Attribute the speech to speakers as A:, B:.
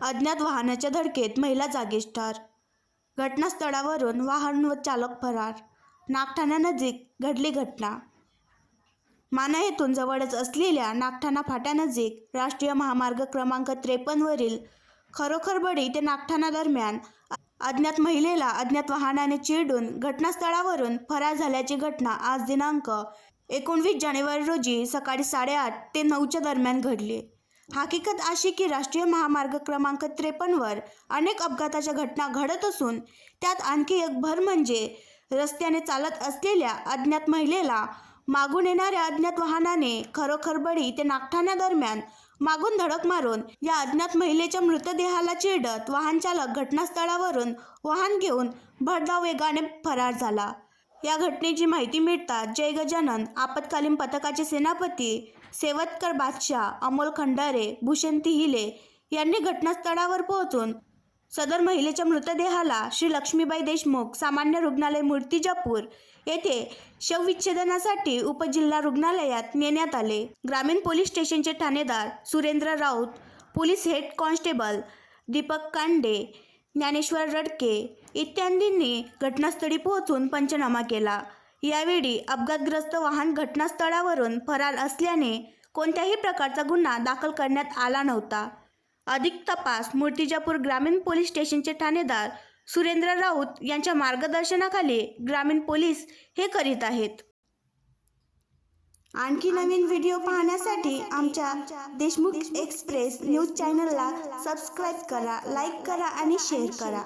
A: अज्ञात वाहनाच्या धडकेत महिला जागीच ठार. घटनास्थळावरून वाहन व चालक फरार. नागठाण्यानजीक घडली घटना. माणा येथून जवळच असलेल्या नागठाणा फाट्यानजीक राष्ट्रीय महामार्ग क्रमांक 53 वरील खरोखरबडी ते नागठाणा दरम्यान अज्ञात महिलेला अज्ञात वाहनाने चिरडून घटनास्थळावरून फरार झाल्याची घटना आज दिनांक 19 जानेवारी रोजी सकाळी 8:30 ते 9च्या दरम्यान घडली. हकीकत अशी की राष्ट्रीय महामार्ग क्रमांक 53 वर अनेक अपघाताच्या घटना घडत असून त्यात आणखी एक भर म्हणजे रस्त्याने चालत असलेल्या अज्ञात महिलेला मागून येणाऱ्या अज्ञात वाहनाने खरोखरबडी ते नागठाणा दरम्यान मागून धडक मारून या अज्ञात महिलेच्या मृतदेहाला चिरडत वाहन चालक घटनास्थळावरून वाहन घेऊन भरधाव वेगाने फरार झाला. या घटनेची माहिती मिळताच जय गजानन आपत्कालीन पथकाचे सेनापती सेवतकर बादशाह, अमोल खंडारे, भूषण तिहिले यांनी घटनास्थळावर पोहोचून सदर महिलेच्या मृतदेहाला श्री लक्ष्मीबाई देशमुख सामान्य रुग्णालय मूर्तिजापूर येथे शवविच्छेदनासाठी उपजिल्हा रुग्णालयात नेण्यात आले. ग्रामीण पोलीस स्टेशनचे ठाणेदार Surendra Raut, police head constable Deepak Kande, Dnyaneshwar Radke इत्यादींनी घटनास्थळी पोहोचून पंचनामा केला. यावेळी अपघातग्रस्त वाहन घटनास्थळावरून फरार असल्याने कोणत्याही प्रकारचा गुन्हा दाखल करण्यात आला नव्हता. अधिक तपास मूर्तिजापूर ग्रामीण पोलीस स्टेशनचे ठाणेदार सुरेंद्र राऊत यांच्या मार्गदर्शनाखाली ग्रामीण पोलीस हे करीत आहेत. आणखी नवीन व्हिडिओ पाहण्यासाठी आमच्या देशमुख एक्सप्रेस न्यूज चॅनलला सबस्क्राईब करा, लाईक करा आणि शेअर करा.